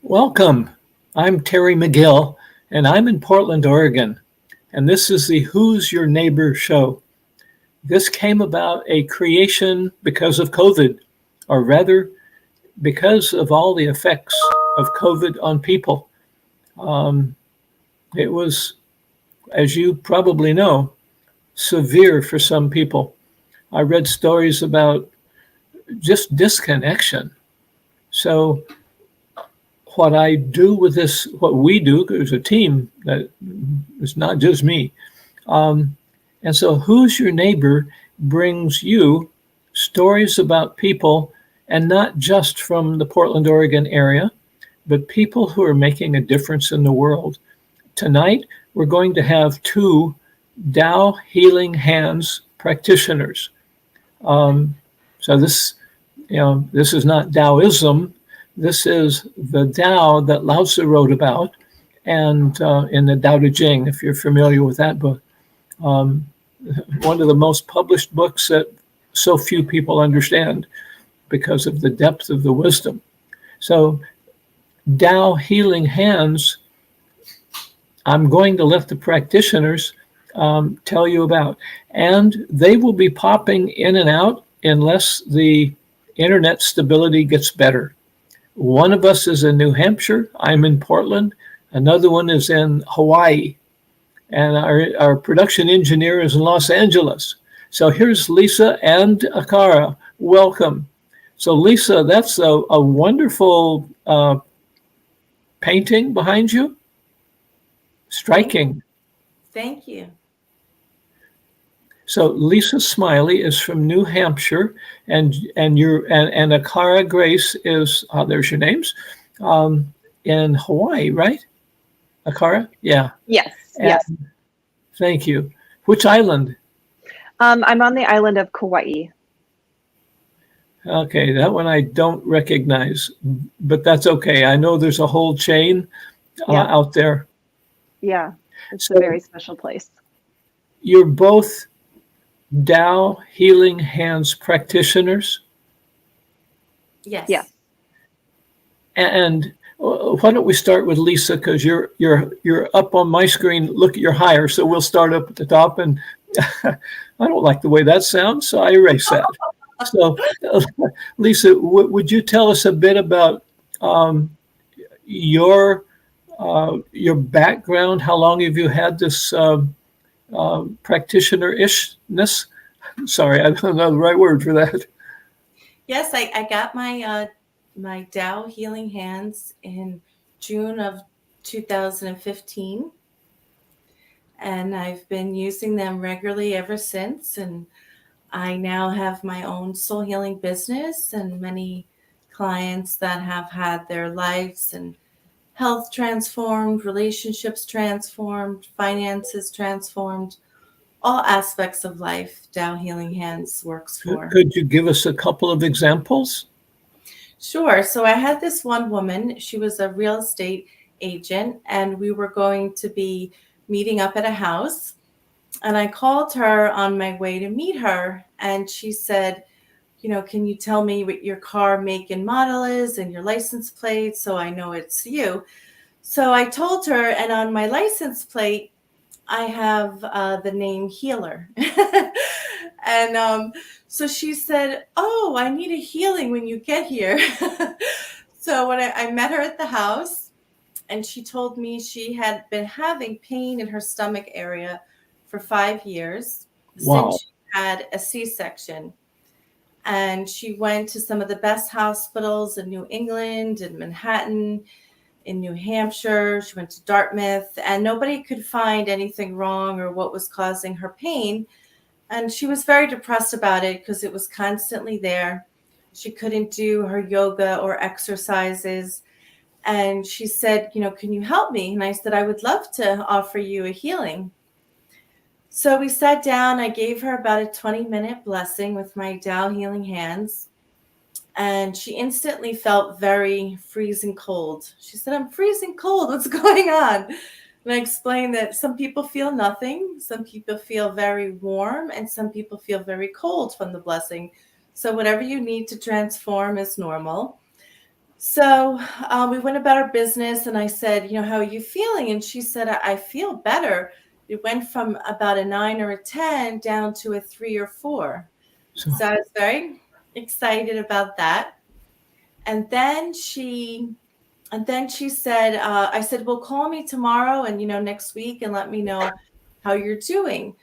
Welcome. I'm Terry McGill, and I'm in Portland, Oregon. And this is the Who's Your Neighbor show. This came about a creation because of COVID, or rather, because of all the effects of COVID on people. Um, it was, as you probably know, severe for some people. I read stories about just disconnection. So, what I do with this, what we do, there's a team that it's not just me. Um, and so, Who's Your Neighbor brings you stories about people, and not just from the Portland, Oregon area, but people who are making a difference in the world. Tonight, we're going to have two Tao Healing Hands practitioners. Um, so this is not Taoism. This is the Tao that Lao Tzu wrote about, and in the Tao Te Ching, if you're familiar with that book. Um, One of the most published books that so few people understand because of the depth of the wisdom. So, Tao Healing Hands, I'm going to let the practitioners tell you about. And they will be popping in and out unless the internet stability gets better. One of us is in New Hampshire. I'm in Portland. Another one is in Hawaii. And our production engineer is in Los Angeles. So here's Lisa and Akara. Welcome. So Lisa, that's a wonderful painting behind you. Striking. Thank you. So Lisa Smiley is from New Hampshire, and Akara Grace is there's your names in Hawaii, right? Akara, yeah. Yes, And yes. thank you. Which island? I'm on the island of Kauai. Okay, that one I don't recognize, but that's okay. I know there's a whole chain Yep. out there. Yeah, it's So a very special place. you're both Tao Healing Hands practitioners, Yes. Yeah. and why don't we start with Lisa, because you're up on my screen. Look, you're higher, so we'll start up at the top. And I don't like the way that sounds, so I erase that. So, Lisa, would you tell us a bit about um, your background? How long have you had this practitioner-ishness? Sorry, I don't know the right word for that. Yes, I got my Tao Healing Hands in June of 2015, and I've been using them regularly ever since. And I now have my own soul healing business and many clients that have had their lives and health transformed, relationships transformed, finances transformed, all aspects of life. Tao Healing Hands works for. Could you give us a couple of examples? Sure. So I had this one woman, she was a real estate agent, and we were going to be meeting up at a house. And I called her on my way to meet her, and she said, can you tell me what your car make and model is and your license plate so I know it's you? So I told her, and on my license plate, I have the name Healer. And so she said, "Oh, I need a healing when you get here." So when I met her at the house, and she told me she had been having pain in her stomach area for 5 years Wow. since she had a C-section. And she went to some of the best hospitals in New England and Manhattan, in New Hampshire. She went to Dartmouth, and nobody could find anything wrong or what was causing her pain. And she was very depressed about it because it was constantly there. She couldn't do her yoga or exercises. And she said, can you help me? And I said, I would love to offer you a healing. So we sat down. I gave her about a 20-minute blessing with my Tao Healing Hands. And she instantly felt very freezing cold. She said, I'm freezing cold. What's going on? And I explained that some people feel nothing. Some people feel very warm, and some people feel very cold from the blessing. So whatever you need to transform is normal. So we went about our business, and I said, how are you feeling? And she said, I feel better. It went from about a 9 or a 10 down to a 3 or 4. So, So I was very excited about that. And then she said, I said, well, call me tomorrow and, next week and let me know how you're doing.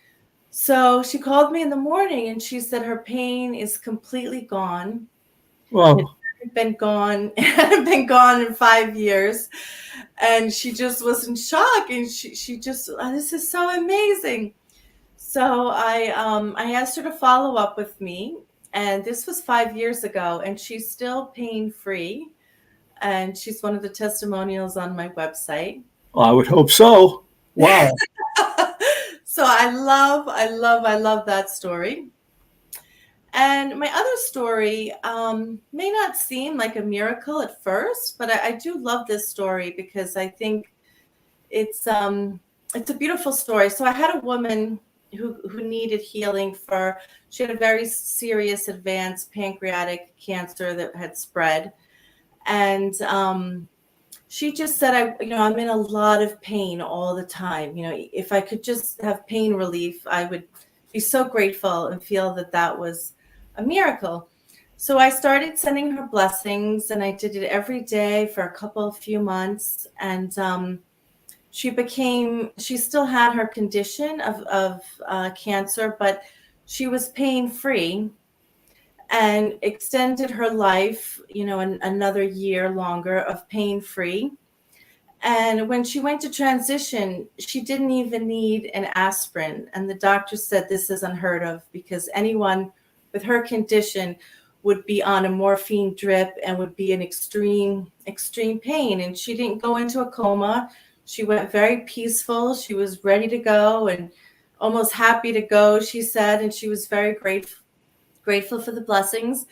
So she called me in the morning and she said her pain is completely gone. well, Been gone been gone in 5 years, and she just was in shock, and she just, this is so amazing. So I asked her to follow up with me, and this was 5 years ago, and she's still pain free, and she's one of the testimonials on my website. I would hope so. Wow. So I love that story. And my other story may not seem like a miracle at first, but I do love this story because I think it's a beautiful story. So I had a woman who needed healing she had a very serious advanced pancreatic cancer that had spread. And she just said, I'm in a lot of pain all the time. If I could just have pain relief, I would be so grateful and feel that was a miracle. So I started sending her blessings, and I did it every day for a few months. And she still had her condition of cancer, but she was pain free and extended her life, another year longer of pain free. And when she went to transition, she didn't even need an aspirin. And the doctor said this is unheard of because anyone with her condition would be on a morphine drip and would be in extreme pain. And she didn't go into a coma. She went very peaceful. She was ready to go and almost happy to go, she said. And she was very grateful for the blessings.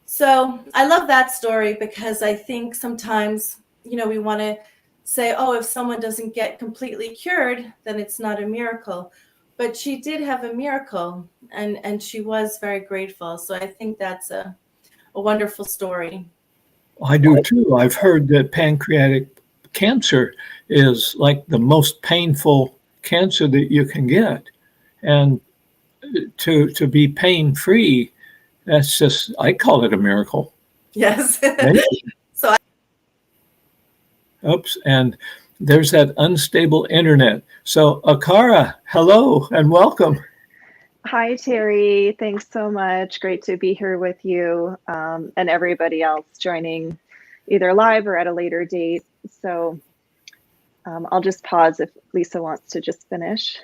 So I love that story because I think sometimes, we want to say, oh, if someone doesn't get completely cured, then it's not a miracle. But she did have a miracle, and she was very grateful. So I think that's a wonderful story. I do too. I've heard that pancreatic cancer is like the most painful cancer that you can get. And to be pain free, that's just, I call it a miracle. Yes. So oops, and there's that unstable internet. So Akara, hello and welcome. Hi, Terry. Thanks so much. Great to be here with you and everybody else joining either live or at a later date. So I'll just pause if Lisa wants to just finish.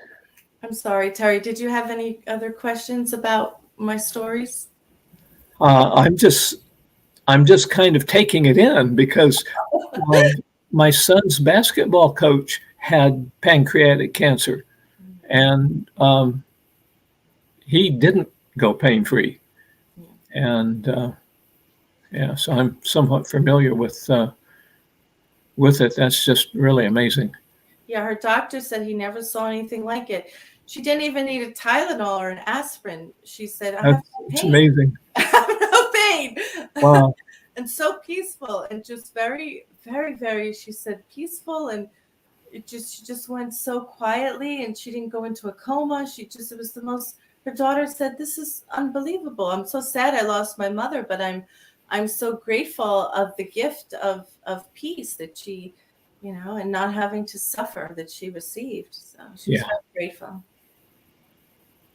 I'm sorry, Terry. Did you have any other questions about my stories? I'm just kind of taking it in because my son's basketball coach had pancreatic cancer, and he didn't go pain-free. And so I'm somewhat familiar with it. That's just really amazing. Yeah, her doctor said he never saw anything like it. She didn't even need a Tylenol or an aspirin. She said, I have no pain. It's amazing. I have no pain. Wow. And so peaceful and just very, very, very, she said, peaceful. And she just went so quietly, and she didn't go into a coma. It was the most, her daughter said, this is unbelievable. I'm so sad I lost my mother, but I'm so grateful of the gift of peace that she, and not having to suffer that she received. So she's very grateful.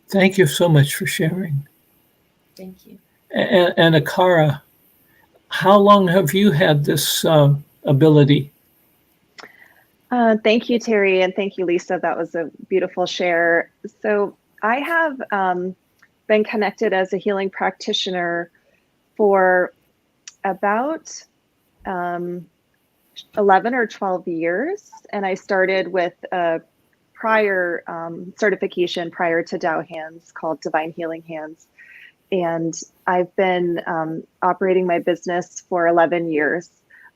Thank you so much for sharing. Thank you. And Akara, how long have you had this ability? Thank you, Terry, and thank you, Lisa. That was a beautiful share. So I have been connected as a healing practitioner for about 11 or 12 years. And I started with a prior certification prior to Tao Hands called Divine Healing Hands. And I've been operating my business for 11 years,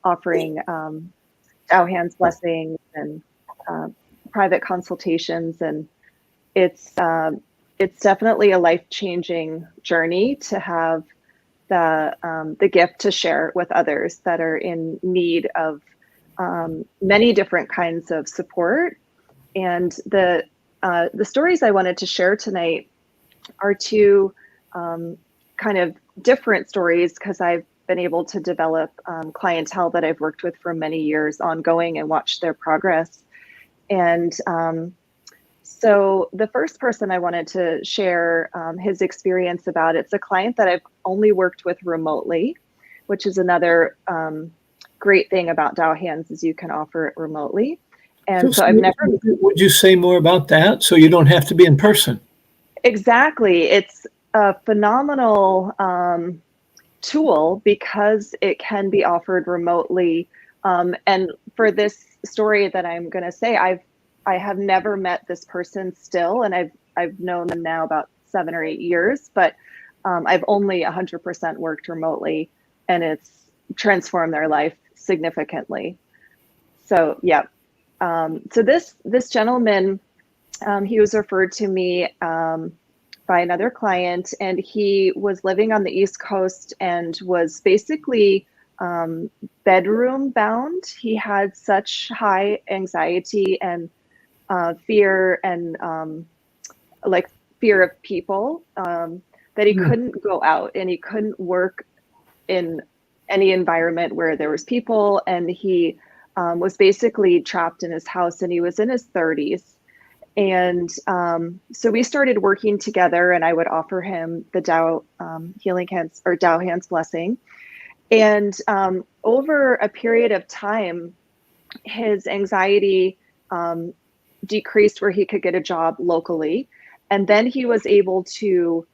offering Tao Hands blessings and private consultations. And it's definitely a life-changing journey to have the gift to share with others that are in need of many different kinds of support. And the stories I wanted to share tonight are two kind of different stories, because I've been able to develop clientele that I've worked with for many years ongoing and watch their progress. And so the first person I wanted to share his experience about, it's a client that I've only worked with remotely, which is another great thing about Dow Hands, is you can offer it remotely. And so I've never... Would you say more about that, so you don't have to be in person? Exactly. It's a phenomenal tool because it can be offered remotely. And for this story that I'm going to say, I have never met this person still, and I've known them now about 7 or 8 years, but I've only 100% worked remotely, and it's transformed their life significantly. So yeah. So this gentleman, he was referred to me by another client, and he was living on the East Coast and was basically bedroom bound. He had such high anxiety and fear and like fear of people that he couldn't go out, and he couldn't work in any environment where there was people, and he was basically trapped in his house, and he was in his 30s. And so we started working together, and I would offer him the Dow Healing Hands or Dow Hands blessing. And over a period of time, his anxiety decreased where he could get a job locally. And then he was able to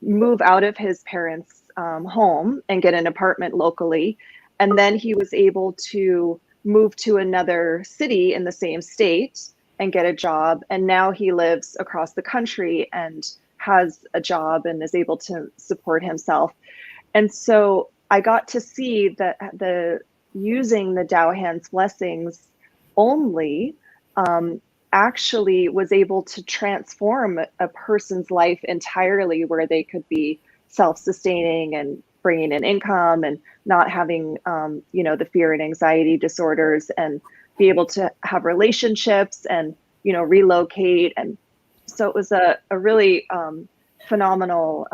move out of his parents' home and get an apartment locally. And then he was able to move to another city in the same state and get a job. And now he lives across the country and has a job and is able to support himself. And so I got to see that using the Dow Hands blessings only actually was able to transform a person's life entirely, where they could be self-sustaining and bringing in income and not having, the fear and anxiety disorders, and be able to have relationships and, relocate. And so it was a really phenomenal,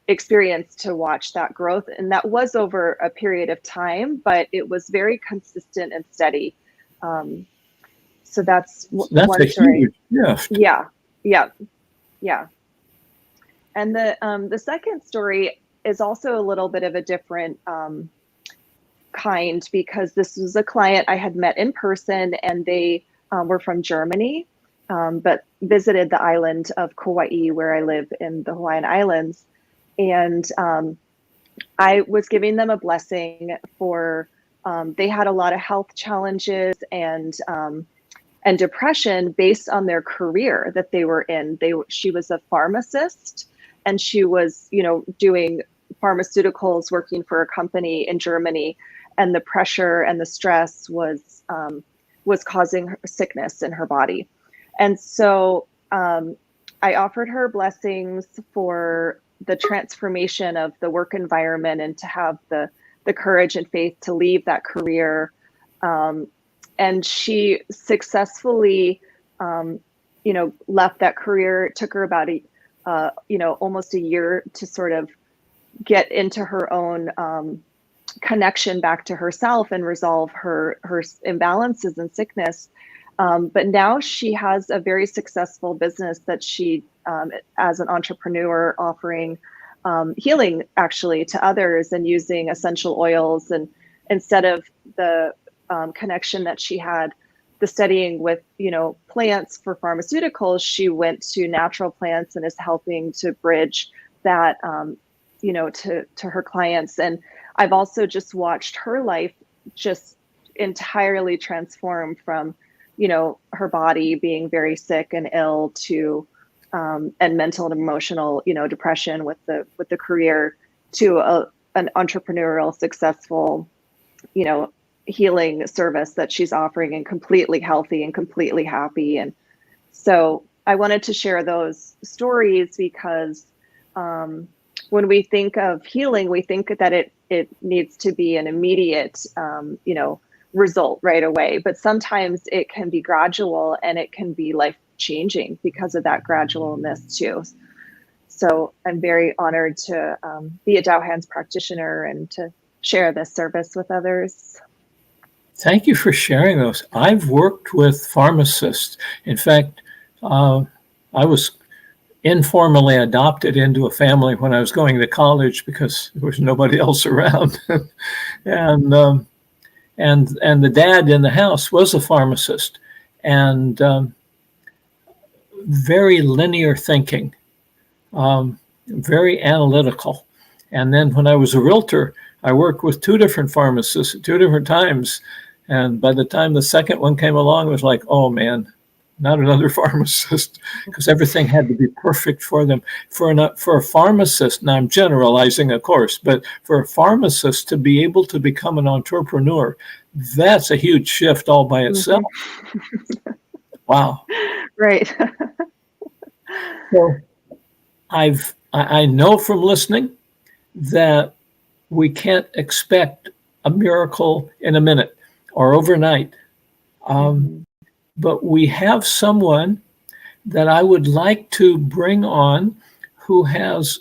experience to watch that growth. And that was over a period of time, but it was very consistent and steady. So that's one a story. Huge gift. Yeah. And the second story is also a little bit of a different kind, because this was a client I had met in person, and they were from Germany, but visited the island of Kauai, where I live in the Hawaiian Islands. And I was giving them a blessing for, they had a lot of health challenges and depression based on their career that they were in. She was a pharmacist, and she was, doing pharmaceuticals, working for a company in Germany, and the pressure and the stress was causing her sickness in her body. And so I offered her blessings for the transformation of the work environment, and to have the courage and faith to leave that career. And she successfully, left that career. It took her about almost a year to sort of get into her own connection back to herself and resolve her imbalances and sickness. But now she has a very successful business that she, as an entrepreneur, offering healing actually to others, and using essential oils. And instead of the connection that she had, the studying with, plants for pharmaceuticals, she went to natural plants and is helping to bridge that, to her clients. And I've also just watched her life just entirely transform from, her body being very sick and ill to, and mental and emotional, depression with the career, to an entrepreneurial, successful, healing service that she's offering, and completely healthy and completely happy. And so I wanted to share those stories because when we think of healing, we think that it needs to be an immediate, result right away. But sometimes it can be gradual and it can be life changing because of that gradualness too. So I'm very honored to be a Dow Hands practitioner and to share this service with others. Thank you for sharing those. I've worked with pharmacists. In fact, I was informally adopted into a family when I was going to college because there was nobody else around. and the dad in the house was a pharmacist, and very linear thinking, very analytical. And then when I was a realtor, I worked with two different pharmacists at two different times. And by the time the second one came along, it was like, oh man, not another pharmacist, because everything had to be perfect for them. For a pharmacist, and I'm generalizing, of course, but for a pharmacist to be able to become an entrepreneur, that's a huge shift all by itself. Mm-hmm. Wow. Right. So I know from listening that we can't expect a miracle in a minute or overnight. But we have someone that I would like to bring on who has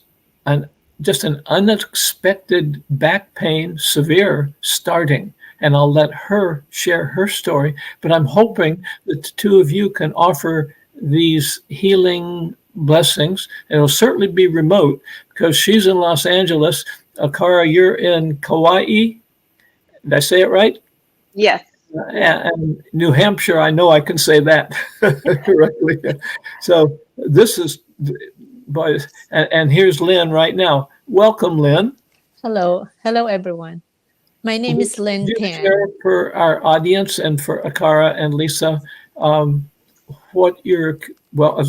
just an unexpected back pain, severe, starting. And I'll let her share her story. But I'm hoping that the two of you can offer these healing blessings. And it'll certainly be remote because she's in Los Angeles. Akara, you're in Kauai. Did I say it right? Yes. And New Hampshire, I know I can say that correctly. So this is, boys, and here's Lynn right now. Welcome, Lynn. Hello everyone. My name is Lynn Tan. Share for our audience and for Akara and Lisa, as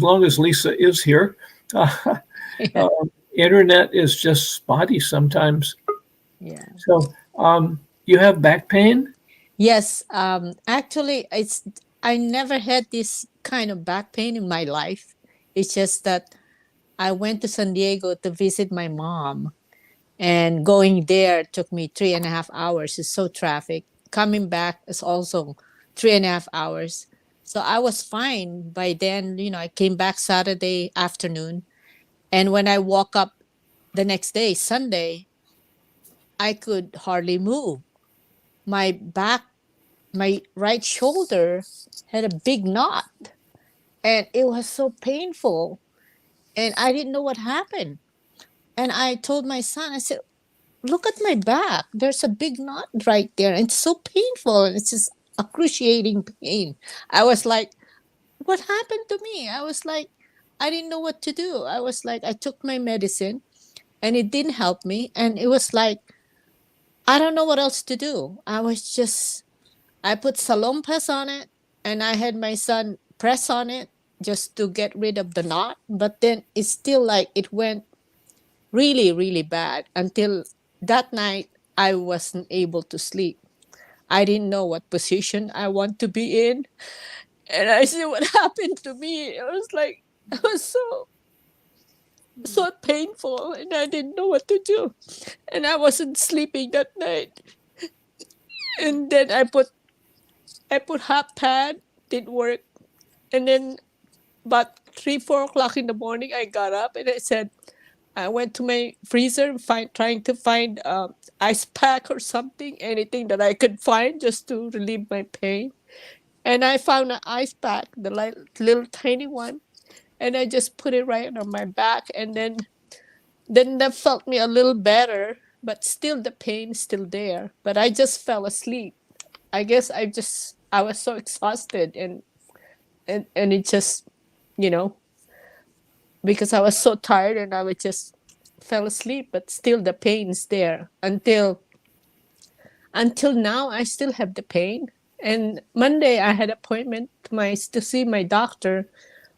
long as Lisa is here, internet is just spotty sometimes. Yeah. So you have back pain? Yes, actually, I never had this kind of back pain in my life. It's just that I went to San Diego to visit my mom, and going there took me 3.5 hours. It's so traffic. Coming back is also 3.5 hours. So I was fine by then. I came back Saturday afternoon, and when I woke up the next day, Sunday, I could hardly move. My right shoulder had a big knot, and it was so painful, and I didn't know what happened. And I told my son, I said, look at my back. There's a big knot right there. And it's so painful. And it's just excruciating pain. I was like, what happened to me? I was like, I didn't know what to do. I was like, I took my medicine and it didn't help me. And it was like, I don't know what else to do. I put Salonpas on it, and I had my son press on it just to get rid of the knot. But then it's still like it went really, really bad until that night I wasn't able to sleep. I didn't know what position I want to be in. And I see what happened to me. It was so painful, and I didn't know what to do. And I wasn't sleeping that night. And then I put hot pad, didn't work. And then about 3-4 o'clock in the morning, I got up and I went to my freezer trying to find ice pack or something, anything that I could find just to relieve my pain. And I found an ice pack, the little tiny one, and I just put it right on my back. And then that felt me a little better, but still the pain is still there. But I just fell asleep. I guess I was so exhausted and it just, because I was so tired, and I would just fell asleep, but still the pain is there until now. I still have the pain. And Monday I had appointment to see my doctor,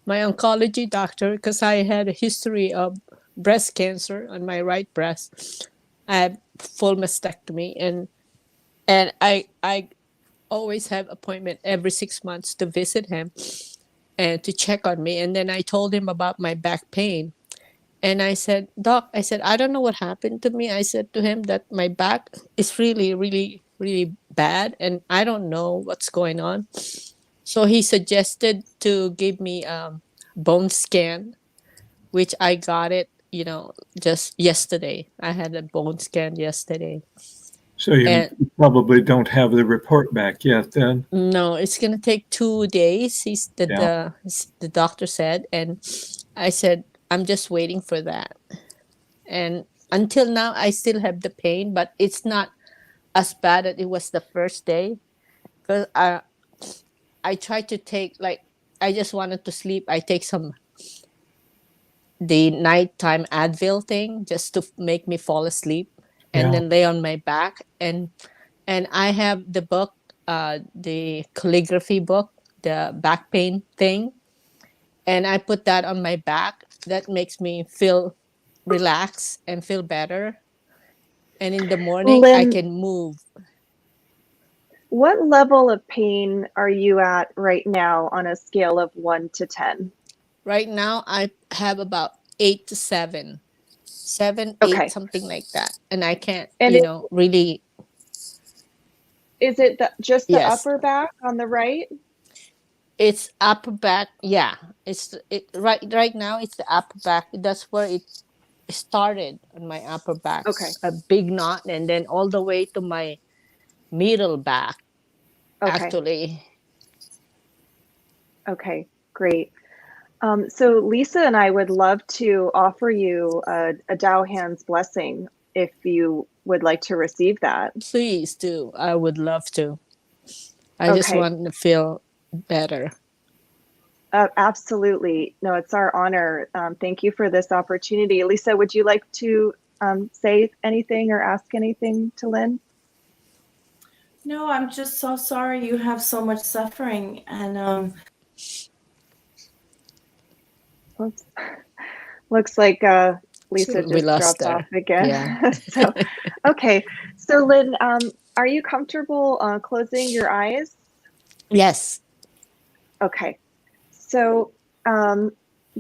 my oncology doctor, because I had a history of breast cancer on my right breast. I had full mastectomy, and I always have appointment every 6 months to visit him and to check on me. And then I told him about my back pain, And I said, Doc, I said, I don't know what happened to me. I said to him that my back is really, really, really bad and I don't know what's going on. So he suggested to give me bone scan, which I got it, just yesterday. I had a bone scan yesterday. So you And probably don't have the report back yet then. no, it's gonna take 2 days. Yeah. The doctor said, and I said I'm just waiting for that. And until now, I still have the pain, but it's not as bad as it was the first day. Because I tried to take like I just wanted to sleep. I take the nighttime Advil thing just to make me fall asleep, and Yeah. then lay on my back. And I have the book, the calligraphy book, the back pain thing, and I put that on my back. That makes me feel relaxed and feel better. And in the morning, I Lynn, can move. what level of pain are you at right now on a scale of 1 to 10? Right now, I have about 8 to 7, 7, 8, Okay. something like that. And I can't, And really. is it just the Yes, upper back on the right? it's upper back. Yeah, right now. It's the upper back. That's where it started on my upper back, Okay. a big knot, and then all the way to my middle back. Okay. Actually, Okay. Great. So Lisa and I would love to offer you a Dow Hands blessing if you would like to receive that. please do. I would love to. I just Okay. want to feel better. Absolutely. No, it's our honor. Thank you for this opportunity. Lisa, would you like to say anything or ask anything to Lynn? No, I'm just so sorry you have so much suffering. And Oops. Looks like Lisa We just lost dropped off her. Yeah. again. So, okay. So Lynn, are you comfortable closing your eyes? Yes. Okay. So go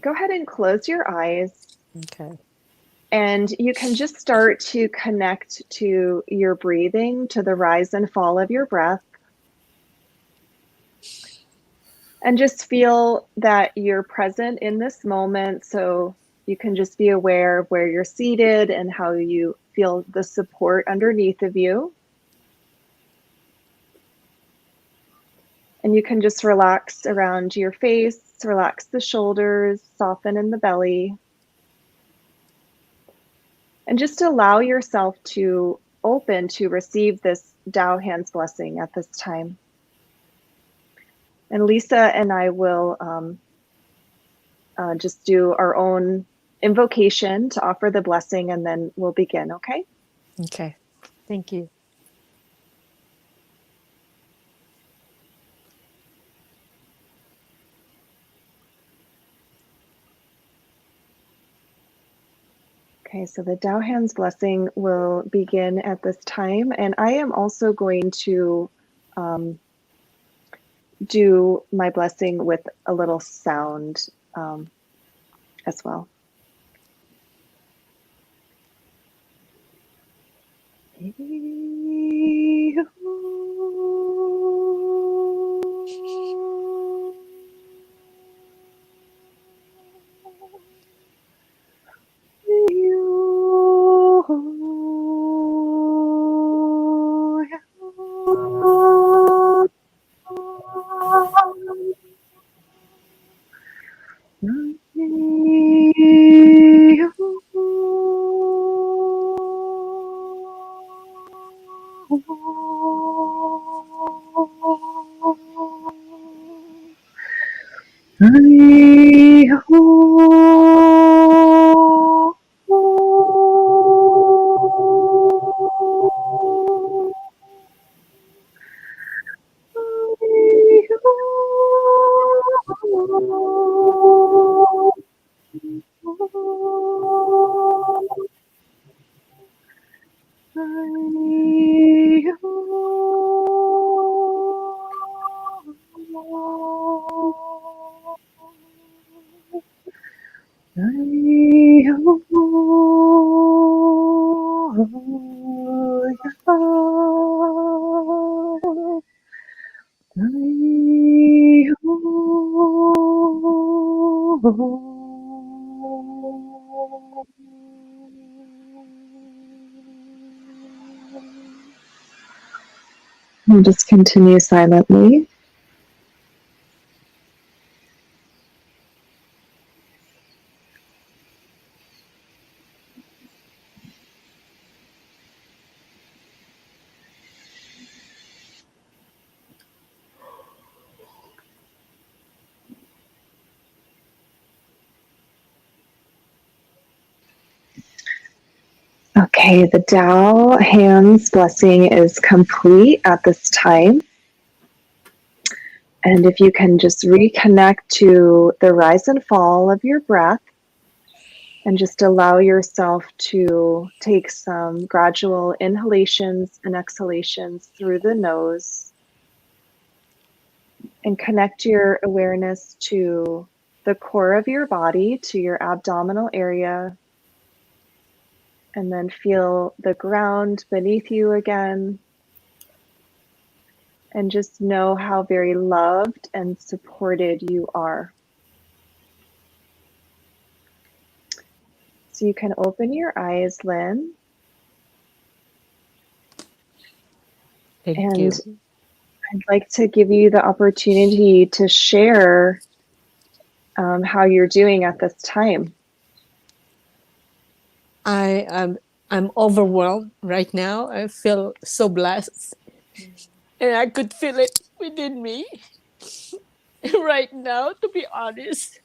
ahead and close your eyes. Okay. And you can just start to connect to your breathing, to the rise and fall of your breath. And just feel that you're present in this moment. So you can just be aware of where you're seated and how you feel the support underneath of you. And you can just relax around your face, relax the shoulders, soften in the belly. And just allow yourself to open to receive this Tao Hands blessing at this time. And Lisa and I will just do our own invocation to offer the blessing, and then we'll begin, okay? Okay. Thank you. Okay, so the Tao Hands blessing will begin at this time, and I am also going to do my blessing with a little sound as well. We'll just continue silently. Okay, the Tao hands blessing is complete at this time. And if you can just reconnect to the rise and fall of your breath and just allow yourself to take some gradual inhalations and exhalations through the nose and connect your awareness to the core of your body, to your abdominal area, and then feel the ground beneath you again. And just know how very loved and supported you are. So you can open your eyes, Lynn. Thank And you. I'd like to give you the opportunity to share how you're doing at this time. I'm overwhelmed right now. I feel so blessed, and I could feel it within me right now. To be honest,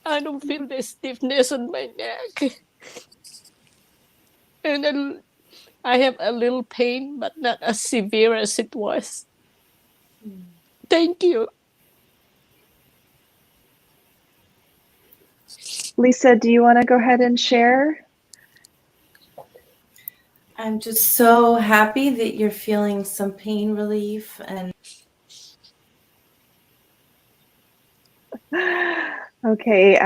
I don't feel the stiffness on my neck, and I have a little pain, but not as severe as it was. Thank you. Lisa, do you want to go ahead and share? I'm just so happy that you're feeling some pain relief, and Okay,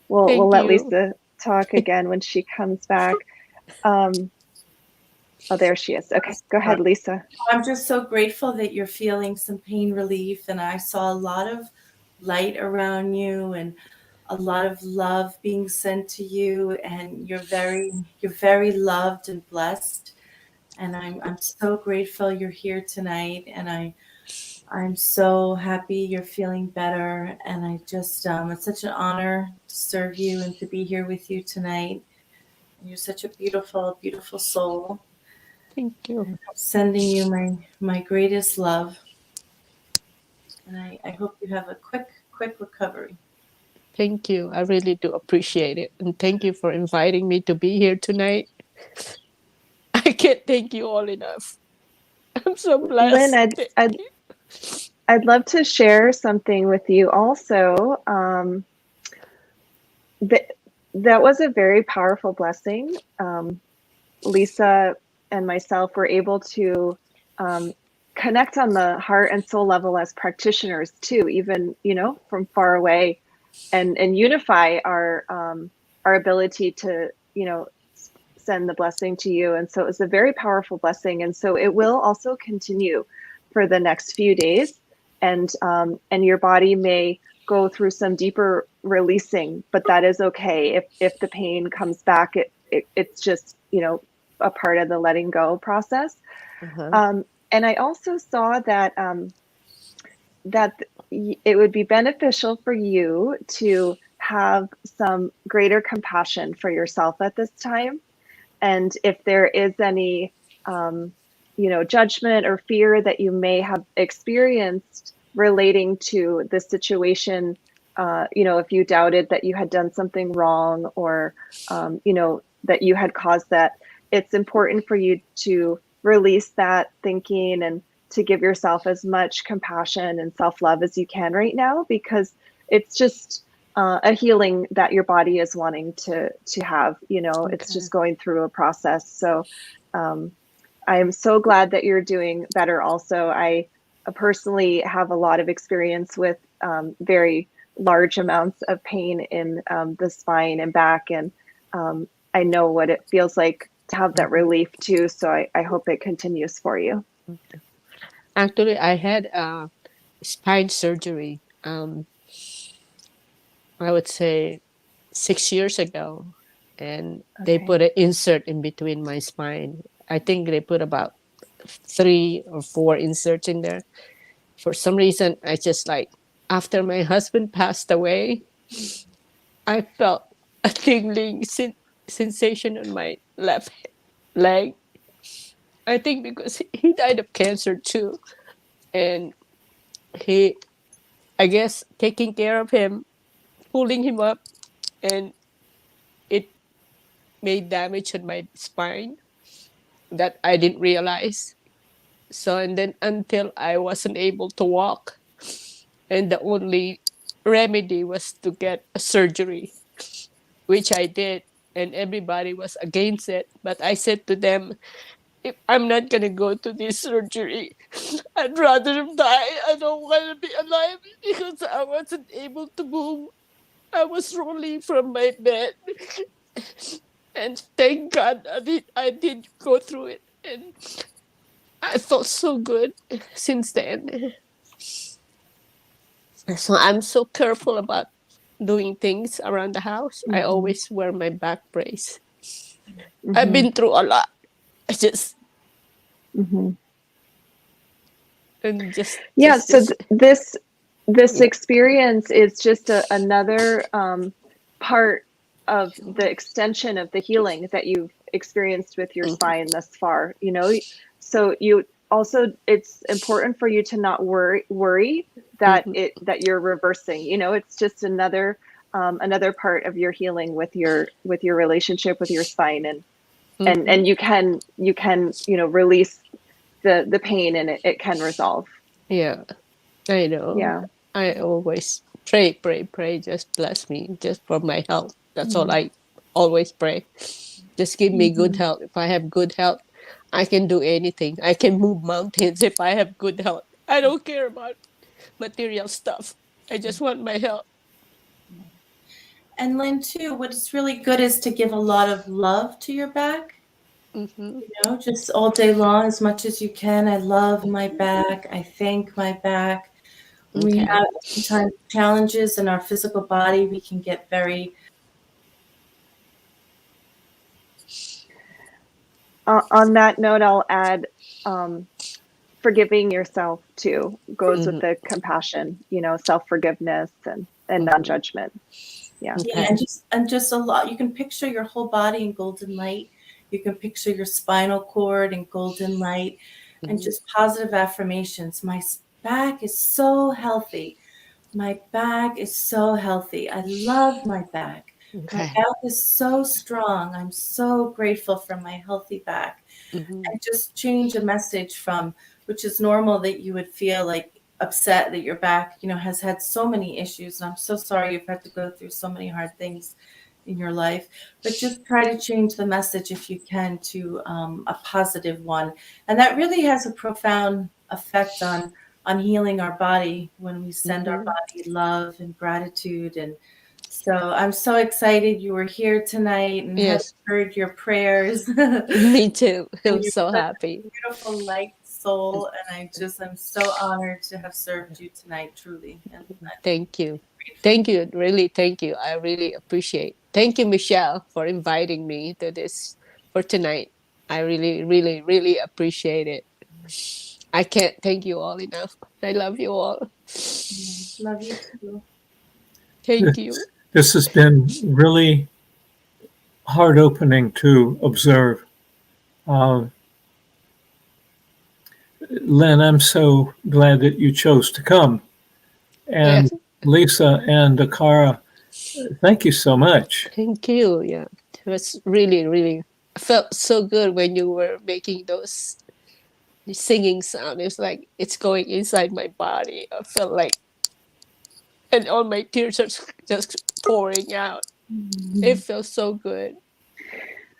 we'll Thank let you. Lisa talk again when she comes back. Oh, there she is. Okay, go ahead, Lisa. I'm just so grateful that you're feeling some pain relief. And I saw a lot of light around you and a lot of love being sent to you. And you're very loved and blessed. And I'm so grateful you're here tonight. And I'm so happy you're feeling better. And I just, it's such an honor to serve you and to be here with you tonight. And you're such a beautiful, beautiful soul. Thank you. Sending you my greatest love. And I hope you have a quick recovery. Thank you. I really do appreciate it. And thank you for inviting me to be here tonight. I can't thank you all enough. I'm so Lynn, blessed. Thank you. I'd love to share something with you also. That was a very powerful blessing. Lisa and myself were able to connect on the heart and soul level as practitioners too, even from far away, and unify our ability to send the blessing to you. And so it was a very powerful blessing, and so it will also continue for the next few days, and your body may go through some deeper releasing, but that is okay. If the pain comes back, it's just a part of the letting go process. Uh-huh. And I also saw that that it would be beneficial for you to have some greater compassion for yourself at this time. And if there is any judgment or fear that you may have experienced relating to the situation, if you doubted that you had done something wrong, or that you had caused that, it's important for you to release that thinking and to give yourself as much compassion and self-love as you can right now, because it's just a healing that your body is wanting to have. It's just going through a process. So I am so glad that you're doing better. Also, I personally have a lot of experience with very large amounts of pain in the spine and back, and I know what it feels like to have that relief too. So I hope it continues for you. Actually, I had spine surgery. I would say 6 years ago, and they Okay. put an insert in between my spine. I think they put about 3 or 4 inserts in there. For some reason, I just like, after my husband passed away, I felt a tingling sensation on my left leg. I think because he died of cancer too. And he, I guess, taking care of him, pulling him up, and it made damage on my spine that I didn't realize. So, and then until I wasn't able to walk, and the only remedy was to get a surgery, which I did, and everybody was against it. But I said to them, if I'm not gonna go to this surgery, I'd rather die. I don't want to be alive because I wasn't able to move. I was rolling from my bed, and thank God I did go through it, and I felt so good since then. So I'm so careful about doing things around the house. I Mhm. always wear my back brace. I've Mhm. been through a lot. I just Mhm. and just Yeah. just So just this yeah. experience is just another part of the extension of the healing that you've experienced with your Mhm. spine thus far. You know, so you also, it's important for you to not worry that Mhm. that you're reversing. You know, it's just another part of your healing with your relationship with your spine, Mhm. and you can release the pain, and it can resolve. Yeah, I know. Yeah. I always pray, pray, pray. Just bless me, just for my health. That's all Mhm. I always pray. Just give me good Mhm. health. If I have good health, I can do anything. I can move mountains if I have good health. I don't care about material stuff. I just want my health. And Lynn, too, what's really good is to give a lot of love to your back. Mm-hmm. You know, just all day long, as much as you can. I love my back. I thank my back. When we Okay. have sometimes challenges in our physical body, we can get very On that note, I'll add, um, forgiving yourself too goes with Mm-hmm. the compassion, self-forgiveness and Mm-hmm. non-judgment. Yeah. yeah, Okay. and just a lot. You can picture your whole body in golden light. You can picture your spinal cord in golden light, and Mm-hmm. just positive affirmations. My back is so healthy. My back is so healthy. I love my back. My Okay. back is so strong. I'm so grateful for my healthy back. Mm-hmm. And just change a message from, which is normal that you would feel like upset that your back, has had so many issues. And I'm so sorry you've had to go through so many hard things in your life. But just try to change the message if you can to a positive one. And that really has a profound effect on healing our body when we send our Mm-hmm. body love and gratitude. And so I'm so excited you were here tonight and have Yes. heard your prayers. Me too. I'm And you're so such happy. a beautiful light soul, and I'm so honored to have served you tonight, truly. And I'm Thank you. grateful. Thank you. Really, thank you. I really appreciate. Thank you, Michelle, for inviting me to this for tonight. I really, really, really appreciate it. I can't thank you all enough. I love you all. Love you too. Thank you. This has been really heart opening to observe. Uh, Lynn, I'm so glad that you chose to come. And Yes. Lisa and Akara, thank you so much. Thank you. Yeah. It was really, really I felt so good when you were making those singing sound. It's like it's going inside my body. I felt like and all my tears are just pouring out. It feels so good.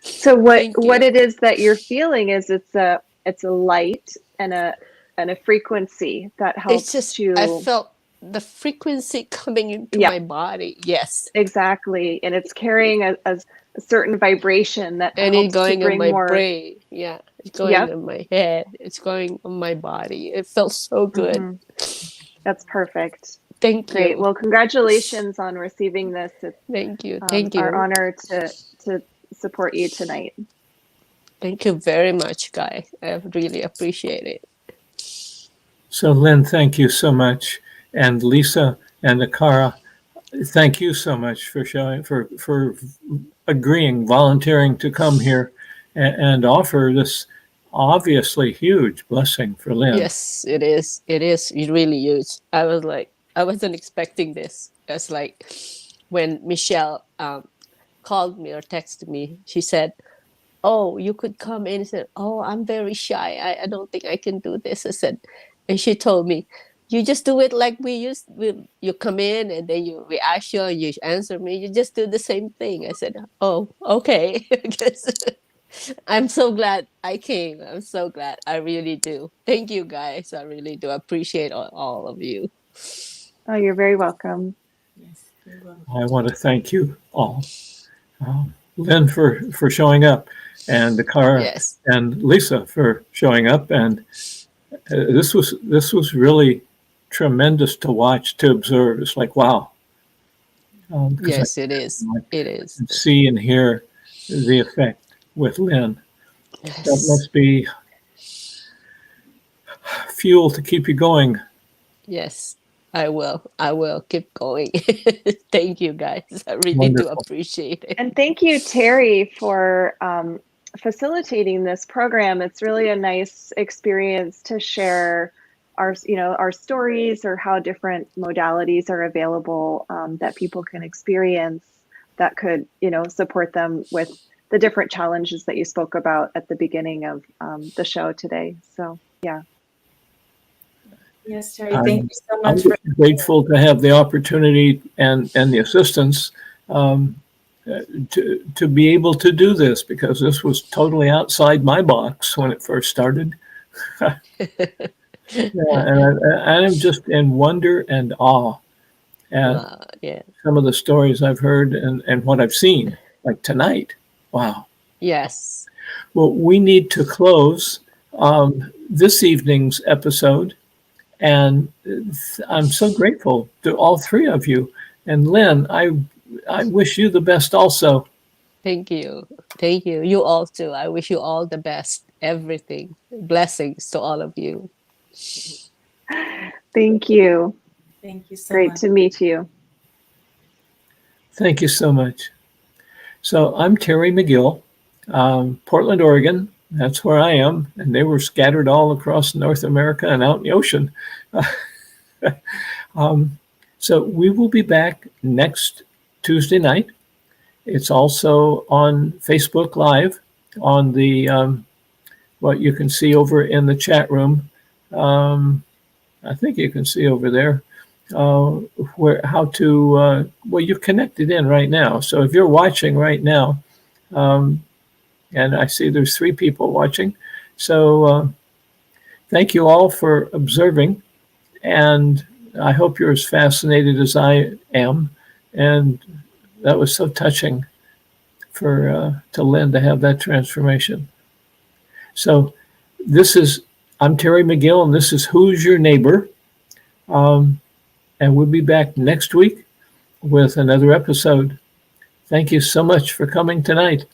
So Thank what you. it is that you're feeling is it's a light and a frequency that It's helps just I to, felt the frequency coming into yeah, my body. Yes. exactly, and it's carrying a certain vibration that And it's helps to going on bring my more. brain. Yeah. It's going Yep. on my head. It's going on my body. It felt so good. Hmm. That's perfect. Thank Great. you. Well, congratulations on receiving this. It's Thank you. Thank our you. honor to support you tonight. Thank you very much, Guy. I really appreciate it. So Lynn, thank you so much. And Lisa and Akara, thank you so much for for agreeing, volunteering to come here and offer this obviously huge blessing for Lynn. Yes, it is. It is really huge. I wasn't expecting this. It's like when Michelle called me or texted me, she said, "Oh, you could come in." I said, "Oh, I'm very shy. I don't think I can do this." I said, and she told me, "You just do it like you come in and then we ask you, you answer me. You just do the same thing." I said, "Oh, okay." I guess I'm so glad I came. I'm so glad. I really do. Thank you, guys. I really do appreciate all of you. Oh, you're very welcome. Yes, you're welcome. I want to thank you all. Lynn for showing up, and Akara Yes. and Lisa for showing up. And this was really tremendous to watch, to observe. It's like, wow. 'Cause Yes, it is. It I is. can see and hear the effect with Lynn. That Yes. must be fuel to keep you going. Yes. I will. I will keep going. Thank you, guys. I really do Wonderful. appreciate it. And thank you, Terry, for facilitating this program. It's really a nice experience to share our stories or how different modalities are available that people can experience that could, support them with the different challenges that you spoke about at the beginning of the show today. So, yeah. Yes, Terry, thank you so I'm much for grateful to have the opportunity and the assistance to be able to do this, because this was totally outside my box when it first started. Yeah, and I'm just in wonder and awe at Wow, yeah. some of the stories I've heard and what I've seen, like tonight. Wow. Yes. Well, we need to close this evening's episode. And I'm so grateful to all three of you. And Lynn, I wish you the best also. Thank you. Thank you. You all too. I wish you all the best. Everything. Blessings to all of you. Thank you. Thank you so Great much. to meet you. Thank you so much. So I'm Terry McGill, Portland, Oregon. That's where I am. And they were scattered all across North America and out in the ocean. So we will be back next Tuesday night. It's also on Facebook Live on the what you can see over in the chat room. I think you can see over there well, you're connected in right now. So if you're watching right now, and I see there's 3 people watching. So thank you all for observing. And I hope you're as fascinated as I am. And that was so touching to Lynn to have that transformation. So I'm Terry McGill, and this is Who's Your Neighbor? And we'll be back next week with another episode. Thank you so much for coming tonight.